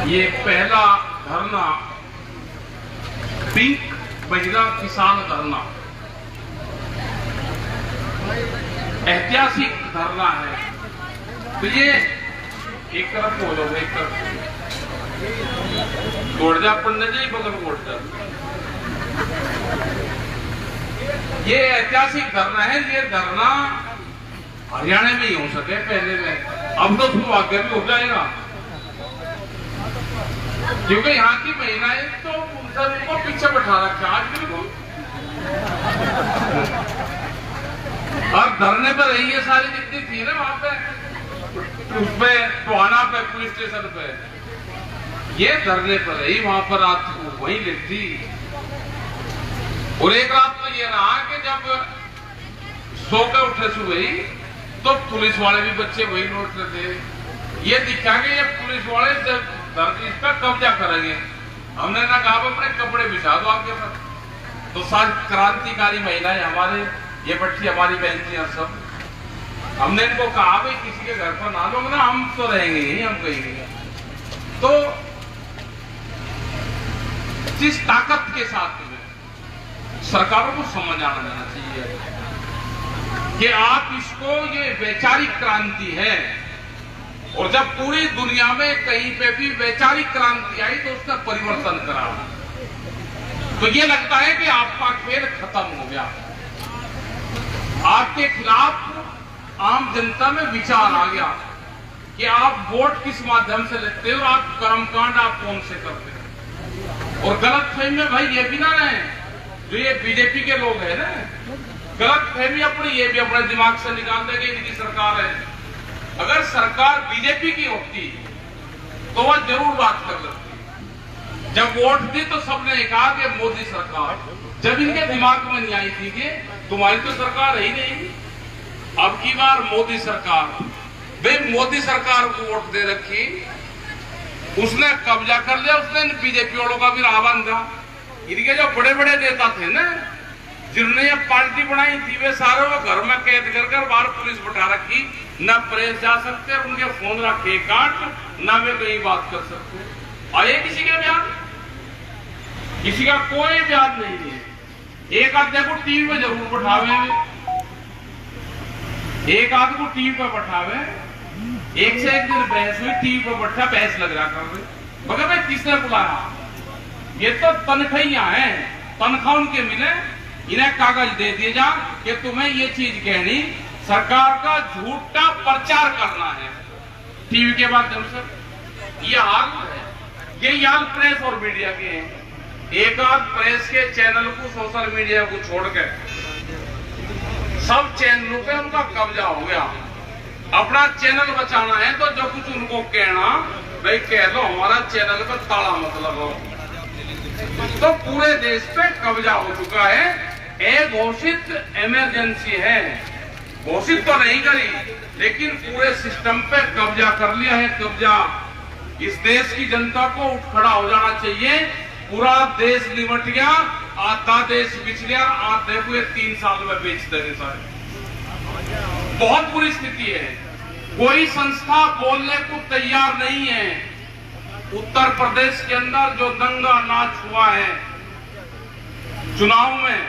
ये पहला धरना पिंक बहिरा किसान धरना ऐतिहासिक धरना है। तो ये एक तरफ हो जाओ, एक तरफ तोड़ जा पंडित जी बगल तोड़ जा। ये ऐतिहासिक धरना है। ये धरना हरियाणा में ही हो सके पहले में, अब तो फिर आगे भी हो जाएगा, क्योंकि यहाँ की महिलाएं तो उनको पीछे बैठा रखा आज बिल्कुल। और धरने पर रही है सारी जितनी थी ना वहां पे, उसपे टोहाना पे पुलिस स्टेशन पे, ये धरने पर रही, वहां पर रात को वही लेती। और एक रात तो ये रहा कि जब सो के उठे सुबह तो पुलिस वाले भी बच्चे वही लौट रहे थे। ये दिखा कि ये पुलिस वाले जब इस पर कब्जा करेंगे, हमने ना कहा अपने कपड़े बिछा दो आपके पास। तो सारी क्रांतिकारी महिलाएं हमारे, ये बच्ची हमारी बहन सब, हमने इनको कहा भाई किसी के घर पर ना लोग ना, हम तो रहेंगे ही, हम कहीं नहीं। तो जिस ताकत के साथ में सरकारों को समझ आना जाना चाहिए कि आप इसको, ये वैचारिक क्रांति है, और जब पूरी दुनिया में कहीं पे भी वैचारिक क्रांति आई तो उसका परिवर्तन करा। तो ये लगता है कि आपका खेल खत्म हो गया, आपके खिलाफ आम जनता में विचार आ गया कि आप वोट किस माध्यम से लेते हो, आप कर्मकांड आप कौन से करते हो। और गलत फहमी में भाई ये भी ना रहे, जो ये बीजेपी के लोग हैं ना, गलत फहमी अपनी ये भी अपने दिमाग से निकाल देंगे इनकी सरकार है। अगर सरकार बीजेपी की होती तो वह जरूर बात कर सकती। जब वोट दी तो सबने कहा कि मोदी सरकार, जब इनके दिमाग में नहीं आई थी कि तुम्हारी तो सरकार है ही नहीं, अब की बार मोदी सरकार, वे मोदी सरकार को वोट दे रखी, उसने कब्जा कर लिया, उसने बीजेपी वालों का भी राह बांधा। इनके जो बड़े बड़े नेता थे ना, जिन्होंने ये पार्टी बनाई थी, वे सारे वो घर में कैद कर बाहर पुलिस बैठा रखी, न प्रेस जा सकते, उनके फोन रखे काट, न वे कहीं बात कर सकते। आए किसी के बयान, किसी का कोई बयान नहीं है। एक आध को टीवी पे जरूर बैठावे, एक आध को टीवी पे बैठावे, एक से एक दिन बहस हुई, टीवी पे बैठा बहस लग रहा कर, मगर भाई किसने बुलाया, ये तो तनख्वाहियां हैं, तनख्वाह उनके मिले, इन्हें कागज दे दिए जा कि तुम्हें ये चीज कहनी, सरकार का झूठा प्रचार करना है टीवी के माध्यम से। ये हाल है, ये हाल प्रेस और मीडिया के हैं। एक आध प्रेस के चैनल को, सोशल मीडिया को छोड़ के सब चैनलों पे उनका कब्जा हो गया। अपना चैनल बचाना है तो जो कुछ उनको कहना भाई कह लो, हमारा चैनल पर ताला मत लगाओ। तो पूरे देश पे कब्जा हो चुका है। एक घोषित इमरजेंसी है, घोषित तो नहीं करी, लेकिन पूरे सिस्टम पे कब्जा कर लिया है। कब्जा, इस देश की जनता को उठ खड़ा हो जाना चाहिए। पूरा देश निमट गया, आधा देश बिछ गया, आधे को 3 साल में बेच देंगे सारे। बहुत बुरी स्थिति है, कोई संस्था बोलने को तैयार नहीं है। उत्तर प्रदेश के अंदर जो दंगा नाच हुआ है चुनाव में,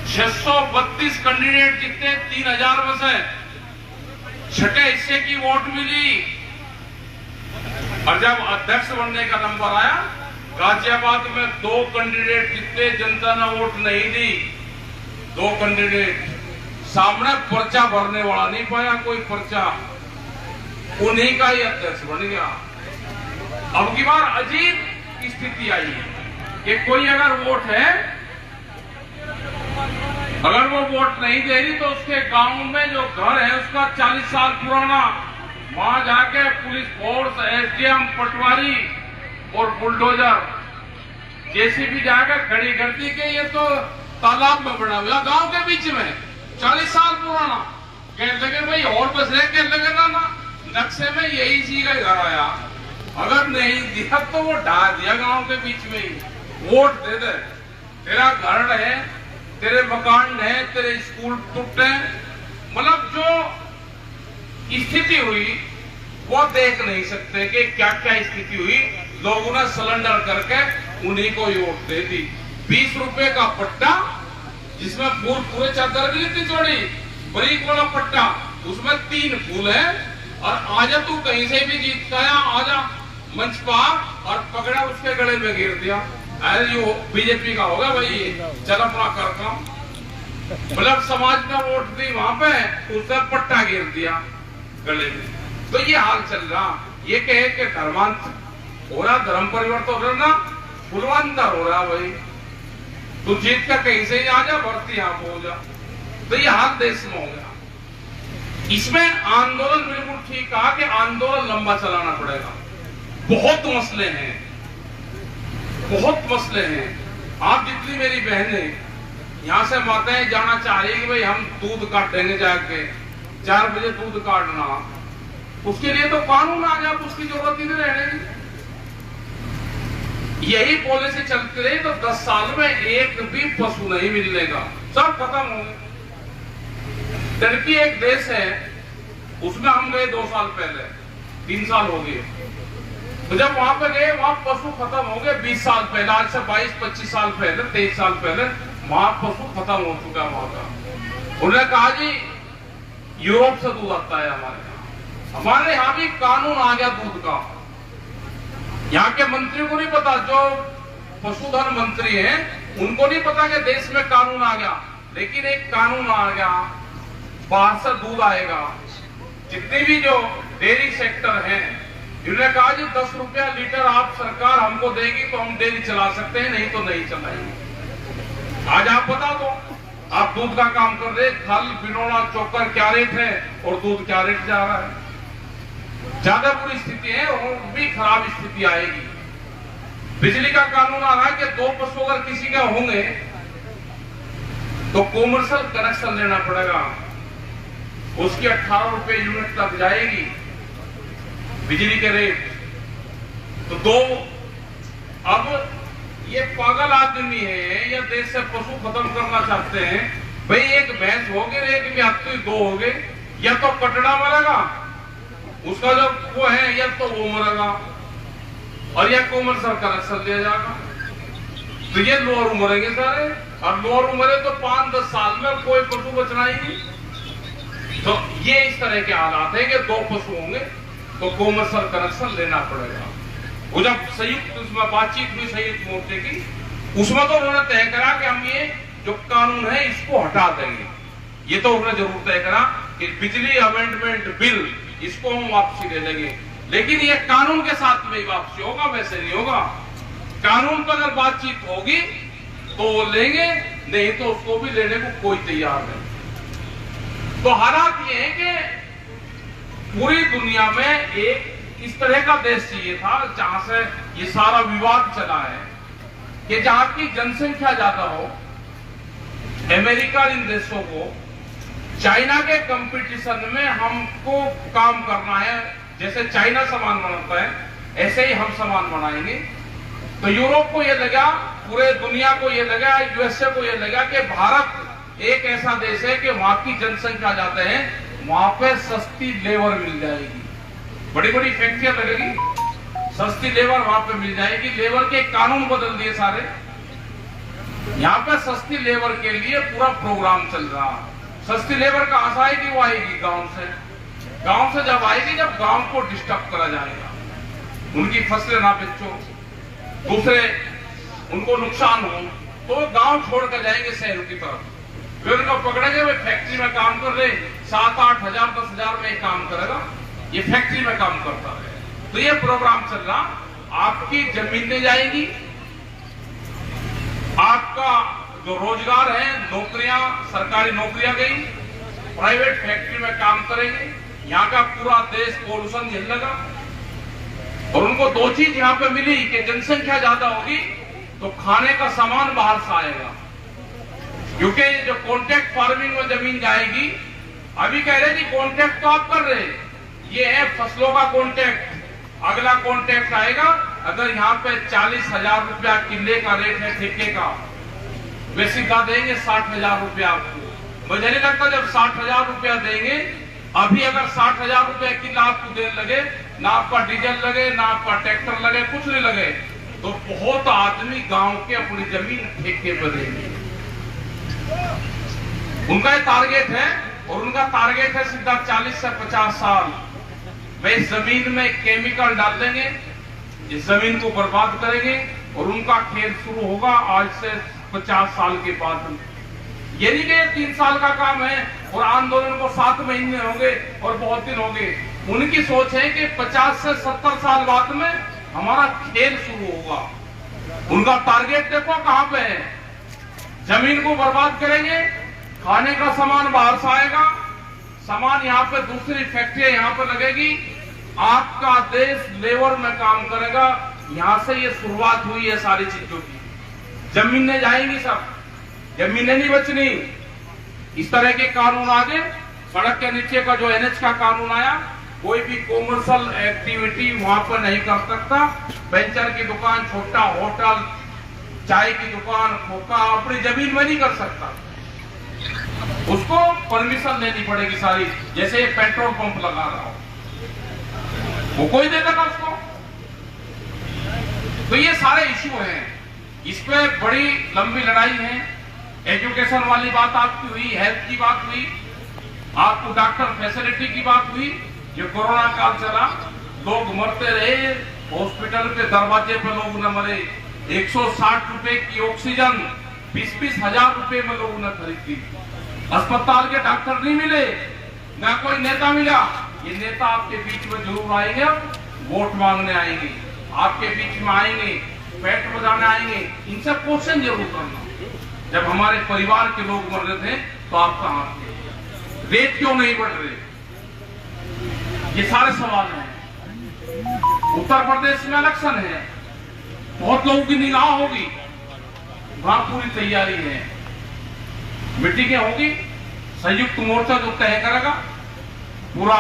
632 कैंडिडेट जीते, 3000 में से छठे हिस्से की वोट मिली। और जब अध्यक्ष बनने का नंबर आया, गाजियाबाद में 2 कैंडिडेट जीते, जनता ने वोट नहीं दी। 2 कैंडिडेट सामने, पर्चा भरने वाला नहीं पाया कोई पर्चा, उन्हीं का ही अध्यक्ष बन गया। अब की बार अजीब स्थिति आई है कि कोई अगर वोट है, अगर वो वोट नहीं दे रही तो उसके गांव में जो घर है उसका 40 साल पुराना, वहां जाके पुलिस फोर्स, एसडीएम, पटवारी और बुलडोजर, जेसीबी जाकर खड़ी करती कि ये तो तालाब में बना हुआ गांव के बीच में, 40 साल पुराना। कहने लगे भाई और बस रहे, कहने लगे ना नक्शे में यही चीज का घर आया, अगर नहीं दिया तो वो ढा दिया गांव के बीच में ही। वोट दे दे, तेरा घर है, तेरे मकान है, तेरे स्कूल टूटे, मतलब जो स्थिति हुई वो वो देख नहीं सकते कि क्या क्या स्थिति हुई। लोगों ने सिलेंडर करके उन्हीं को वोट दे दी। 20 रुपए का पट्टा जिसमें फूल पूरे चादर भी इतनी चौड़ी, बरीक वाला पट्टा, उसमें 3 फूल है और आजा तू कहीं से भी जीतता है, आजा मंच पा और पकड़ा उसके गले में गिर दिया। अरे ये बीजेपी का होगा भाई, चल अपना कर काम। मतलब समाज ने वोट दी वहां पे, उसने पट्टा गिर दिया गले में। तो ये हाल चल रहा। ये कहे कि धर्मांतर हो रहा, धर्म परिवर्तन हो रहा ना, कुलवांतर हो रहा भाई। तू जीत कर कहीं से ही आ जा, भर्ती यहाँ हो जा। तो ये हाल देश में हो गया। इसमें आंदोलन बिल्कुल ठीक कहा कि आंदोलन लंबा चलाना पड़ेगा। बहुत मसले हैं, बहुत मसले हैं। आप जितनी मेरी बहनें यहाँ से माताएं जाना चाह रही कि भाई हम दूध काटेंगे जाके 4 बजे दूध काटना, उसके लिए तो कानून आ जाए, उसकी जरूरत ही नहीं रहने। यही पॉलिसी चलती रही तो 10 साल में एक भी पशु नहीं मिलेगा, सब खत्म हो गए। टर्की एक देश है, उसमें हम गए 2 साल पहले, 3 साल हो गए। तो जब वहां पे गए वहां पशु खत्म हो गए 20 साल पहले, आज से 22-25 साल पहले, 23 साल पहले वहां पशु खत्म हो चुका वहां का। उन्होंने कहा जी यूरोप से दूध आता है हमारे यहाँ भी कानून आ गया दूध का। यहाँ के मंत्री को नहीं पता, जो पशुधन मंत्री हैं उनको नहीं पता कि देश में कानून आ गया, लेकिन एक कानून आ गया, बाहर से दूध आएगा। जितने भी जो डेयरी सेक्टर हैं, जिन्होंने कहा जी 10 रुपया लीटर आप सरकार हमको देगी तो हम डेयरी चला सकते हैं, नहीं तो नहीं चलाएंगे। आज आप बता दो, आप दूध का काम कर रहे, खल बिनोना चोकर क्या रेट है और दूध क्या रेट जा रहा है। ज्यादा बुरी स्थिति है और भी खराब स्थिति आएगी। बिजली का कानून आ रहा है कि 2 पशु अगर किसी के होंगे तो कॉमर्शियल कनेक्शन लेना पड़ेगा, उसकी 18 रुपए यूनिट तक जाएगी बिजली के रेट। तो 2 अब ये पागल आदमी है या देश से पशु खत्म करना चाहते हैं। भाई एक भैंस हो गई, एक में अब तो 2 हो गए, या तो कटड़ा मरेगा उसका जो वो है, या तो वो मरेगा और या कॉमर्शियल कनेक्शन दिया जाएगा। तो ये लोअर मरेंगे सारे, और लोअर मरे तो 5-10 साल में कोई पशु बचना ही नहीं। तो ये इस तरह के हालात है कि 2 पशु होंगे तो कॉमर्शियल कनेक्शन लेना पड़ेगा। वो जब संयुक्त उसमें बातचीत हुई संयुक्त मोर्चे की, उसमें तो उन्होंने तय करा कि हम ये जो कानून है इसको हटा देंगे। ये तो उन्होंने जरूर तय करा कि बिजली अमेंडमेंट बिल इसको हम वापसी ले लेंगे, लेकिन ये कानून के साथ में ही वापसी होगा, वैसे नहीं होगा। कानून पर अगर बातचीत होगी तो वो लेंगे, नहीं तो उसको भी लेने को कोई तैयार नहीं। तो हालात ये है कि पूरी दुनिया में एक इस तरह का देश चाहिए था जहां से ये सारा विवाद चला है कि जहां की जनसंख्या ज्यादा हो। अमेरिका इन देशों को चाइना के कंपटीशन में हमको काम करना है, जैसे चाइना सामान बनाता है ऐसे ही हम सामान बनाएंगे। तो यूरोप को ये लगा, पूरे दुनिया को ये लगा, यूएसए को ये लगा कि भारत एक ऐसा देश है कि वहां की जनसंख्या ज्यादा है, वहां पे सस्ती लेबर मिल जाएगी, बड़ी बड़ी फैक्ट्रियां लगेगी, सस्ती लेबर वहां पे मिल जाएगी। लेबर के कानून बदल दिए सारे, यहाँ पे सस्ती लेबर के लिए पूरा प्रोग्राम चल रहा। सस्ती लेबर कहां से आएगी? वो आएगी गांव से। गांव से जब आएगी, जब गांव को डिस्टर्ब करा जाएगा, उनकी फसलें ना बेचो, दूसरे उनको नुकसान हो, तो गांव छोड़ कर जाएंगे शहरों की तरफ। फिर उनको पकड़ेंगे, वे फैक्ट्री में काम कर रहे 7-8 हजार 10 हजार में काम करेगा, ये फैक्ट्री में काम करता है। तो ये प्रोग्राम चल रहा, आपकी जमीनें जाएंगी, आपका जो रोजगार है, नौकरियां, सरकारी नौकरियां गई, प्राइवेट फैक्ट्री में काम करेंगे, यहाँ का पूरा देश पोल्यूशन झेलने लगा। और उनको 2 चीज यहाँ पे मिली कि जनसंख्या ज्यादा होगी तो खाने का सामान बाहर से आएगा, क्योंकि जो कॉन्ट्रैक्ट फार्मिंग में जमीन जाएगी, अभी कह रहे जी कॉन्ट्रैक्ट तो आप कर रहे, ये है फसलों का कॉन्ट्रैक्ट। अगला कॉन्ट्रैक्ट आएगा, अगर यहाँ पे 40,000 रुपया किले का रेट है ठेके का, वे सीधा देंगे 60,000 रुपया आपको। मुझे नहीं लगता जब 60,000 रुपया देंगे अभी अगर 60,000 रुपए किला आपको देने लगे, ना आपका डीजल लगे, ना आपका ट्रैक्टर लगे, कुछ नहीं लगे, तो बहुत आदमी गांव के अपनी जमीन ठेके पर देंगे। उनका ये टारगेट है, और उनका टारगेट है सीधा 40 से 50 साल वे जमीन में केमिकल डाल देंगे, इस जमीन को बर्बाद करेंगे, और उनका खेल शुरू होगा आज से 50 साल के बाद। ये नहीं कि 3 साल का काम है और आंदोलन को 7 महीने होंगे और बहुत दिन होंगे। उनकी सोच है कि 50 से 70 साल बाद में हमारा खेल शुरू होगा। उनका टारगेट देखो कहां पे है, जमीन को बर्बाद करेंगे, खाने का सामान बाहर से आएगा, सामान यहाँ पे दूसरी फैक्ट्रियां यहाँ पे लगेगी, आपका देश लेबर में काम करेगा। यहां से ये शुरुआत हुई है सारी चीजों की। जमीनें जाएंगी, सब जमीनें नहीं बचनी। इस तरह के कानून आगे, सड़क के नीचे का जो एनएच का कानून आया, कोई भी कॉमर्शियल एक्टिविटी वहां पर नहीं कर सकता। वेंचर की दुकान, छोटा होटल, चाय की दुकान, खोखा अपनी जमीन में नहीं कर सकता, उसको परमिशन लेनी पड़ेगी सारी। जैसे पेट्रोल पंप लगा रहा हो, वो कोई दे देगा उसको। तो ये सारे इश्यू हैं, इस पे बड़ी लंबी लड़ाई है। एजुकेशन वाली बात आपकी हुई, हेल्थ की बात हुई, आपको डॉक्टर फैसिलिटी की बात हुई। जो कोरोना काल चला, लोग मरते रहे, हॉस्पिटल के दरवाजे पे लोग न मरे। 160 रुपए की ऑक्सीजन 20-20 हजार रुपए में लोगों ने खरीदी। अस्पताल के डॉक्टर नहीं मिले, ना कोई नेता मिला। ये नेता आपके बीच में जरूर आएंगे, वोट मांगने आएंगे, आपके बीच में आएंगे, पेट बजाने आएंगे। इनसे क्वेश्चन जरूर करना, जब हमारे परिवार के लोग मर रहे थे तो आप कहां थे, रेट क्यों नहीं बढ़ रहे, ये सारे सवाल हैं। उत्तर प्रदेश में इलेक्शन है, बहुत लोगों की निगाह होगी, वहां पूरी तैयारी है, मीटिंगें होगी, संयुक्त मोर्चा जो तय करेगा, पूरा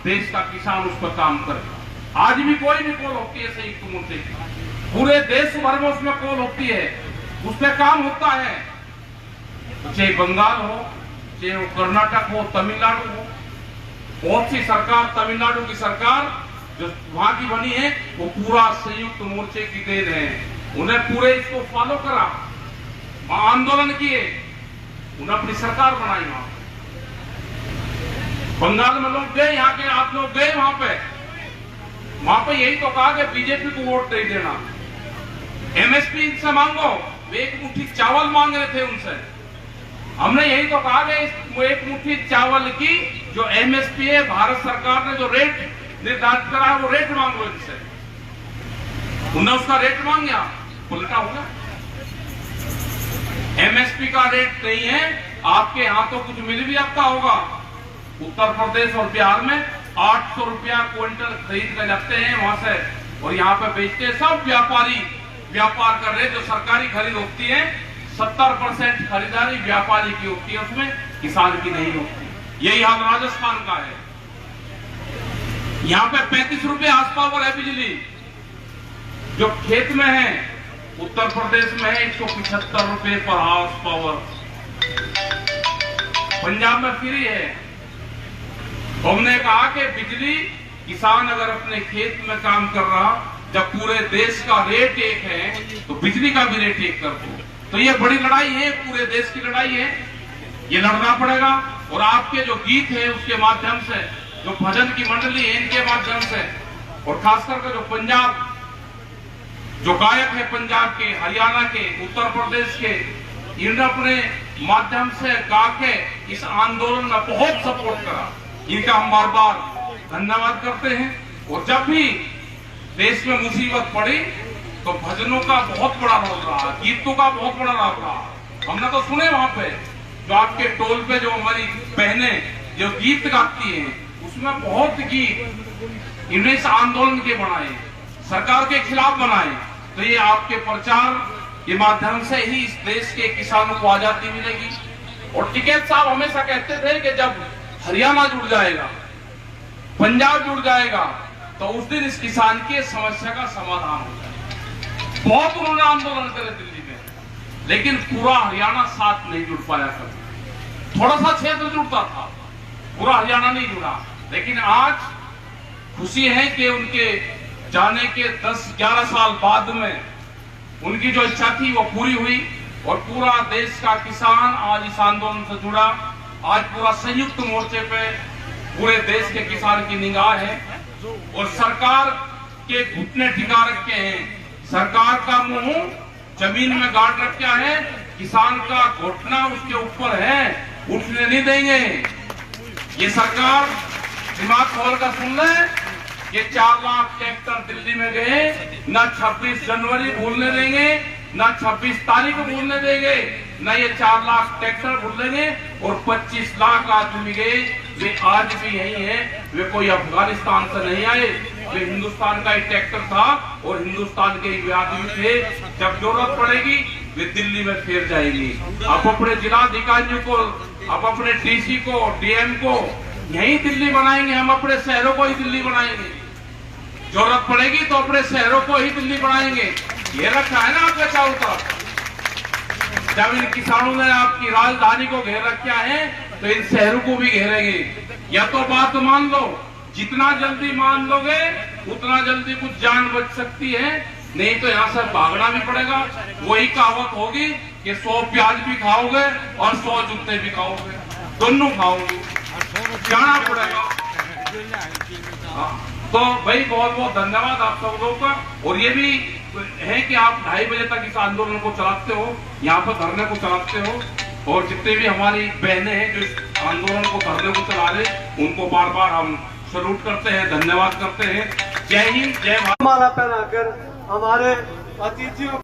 देश का किसान उस पर काम करेगा। आज भी कोई भी कॉल होती है संयुक्त मोर्चे की, पूरे देश भर में उसमें कॉल होती है, उस पर काम होता है। चाहे बंगाल हो, चाहे वो कर्नाटक हो, तमिलनाडु हो, बहुत सी सरकार, तमिलनाडु की सरकार जो वहां की बनी है, वो पूरा संयुक्त मोर्चे की देन है। उन्हें पूरे इसको फॉलो करा, वहां आंदोलन किए, उन्हें अपनी सरकार बनाई। वहां बंगाल में लोग गए, यहाँ के आप लोग गए वहां पे यही तो कहा कि बीजेपी को वोट नहीं देना, एमएसपी इनसे मांगो। वे एक मुट्ठी चावल मांग रहे थे उनसे, हमने यही तो कहा कि एक मुट्ठी चावल की जो एमएसपी है, भारत सरकार ने जो रेट निर्धारित करा है, वो रेट मांग लो इनसे। उन्होंने उसका रेट मांग गया, उल्टा होगा। एमएसपी का रेट नहीं है, आपके यहां तो कुछ मिल भी आपका होगा। उत्तर प्रदेश और बिहार में 800 रुपया क्विंटल खरीद कर जाते हैं वहां से, और यहाँ पे बेचते हैं। सब व्यापारी व्यापार कर रहे, जो सरकारी खरीद होती है 70% खरीदारी व्यापारी की होती है, उसमें किसान की नहीं होती। यही हाल राजस्थान का है। यहाँ पे 35 रुपए हाउस पावर है बिजली, जो खेत में है। उत्तर प्रदेश में है 175 रुपए पर हाउस पावर। पंजाब में फ्री है। तो हमने कहा कि बिजली, किसान अगर अपने खेत में काम कर रहा, जब पूरे देश का रेट एक है, तो बिजली का भी रेट एक कर दो। तो ये बड़ी लड़ाई है, पूरे देश की लड़ाई है, ये लड़ना पड़ेगा। और आपके जो गीत है उसके माध्यम से, जो भजन की मंडली है इनके माध्यम से, और खासकर के जो पंजाब, जो गायक है पंजाब के, हरियाणा के, उत्तर प्रदेश के, इन्होंने अपने माध्यम से गा के इस आंदोलन में बहुत सपोर्ट करा। इनका हम बार बार धन्यवाद करते हैं। और जब भी देश में मुसीबत पड़ी तो भजनों का बहुत बड़ा रोल रहा, गीतों का बहुत बड़ा रोल रहा। हमने तो सुने वहां पे, जो आपके टोल पे जो हमारी बहनें जो गीत गाती हैं, उसमें बहुत गीत इन्हें इस आंदोलन के बनाए, सरकार के खिलाफ बनाए। तो ये आपके प्रचार के माध्यम से ही इस देश के किसानों को आजादी मिलेगी। और टिकैत साहब हमेशा कहते थे कि जब हरियाणा जुड़ जाएगा, पंजाब जुड़ जाएगा, तो उस दिन इस किसान की समस्या का समाधान हो जाएगा। बहुत उन्होंने आंदोलन करे दिल्ली में, लेकिन पूरा हरियाणा साथ नहीं जुड़ पाया था। थोड़ा सा क्षेत्र जुड़ता था, पूरा हरियाणा नहीं जुड़ा। लेकिन आज खुशी है कि उनके जाने के 10-11 साल बाद में उनकी जो इच्छा थी वो पूरी हुई और पूरा देश का किसान आज इस आंदोलन से जुड़ा। आज पूरा संयुक्त मोर्चे पे पूरे देश के किसान की निगाह है और सरकार के घुटने टिका रखे हैं। सरकार का मुंह जमीन में गाड़ रखा है, किसान का घुटना उसके ऊपर है, उठने नहीं देंगे। ये सरकार दिमाग खोल कर सुन ले, ये 4 लाख ट्रैक्टर दिल्ली में गए, न 26 जनवरी भूलने देंगे, न 26 तारीख को भूलने देंगे, न ये 4 लाख ट्रैक्टर भूलेंगे। और 25 लाख आदमी गए, वे आज भी यही है, वे कोई अफगानिस्तान से नहीं आए, वे हिंदुस्तान का ही ट्रैक्टर था और हिंदुस्तान के ही आदमी थे। जब जरूरत पड़ेगी वे दिल्ली में फिर जाएंगी। आप अपने जिलाधिकारियों को, आप अपने डीसी को, डीएम को यही दिल्ली बनाएंगे, हम अपने शहरों को ही दिल्ली बनाएंगे। जरूरत पड़ेगी तो अपने शहरों को ही दिल्ली बनाएंगे। ये रखा है ना आपके चारों तरफ। जब इन किसानों ने आपकी राजधानी को घेर रखा है तो इन शहरों को भी घेरेंगे। या तो बात मान लो, जितना जल्दी मान लोगे उतना जल्दी कुछ जान बच सकती है, नहीं तो यहाँ से भागना भी पड़ेगा। वही कहावत होगी कि 100 प्याज भी खाओगे और 100 जूते भी खाओगे, दोनों खाओगे, जाना पड़ेगा। तो भाई बहुत बहुत धन्यवाद आप सब लोगों का। और ये भी है कि आप 2:30 बजे तक इस आंदोलन को चलाते हो, यहाँ पर धरने को चलाते हो। और जितने भी हमारी बहनें हैं जो इस आंदोलन को धरने को चला रहे, उनको बार बार हम सल्यूट करते हैं, धन्यवाद करते हैं। जय हिंद, जय भारत। माला पहनाकर हमारे अतिथियों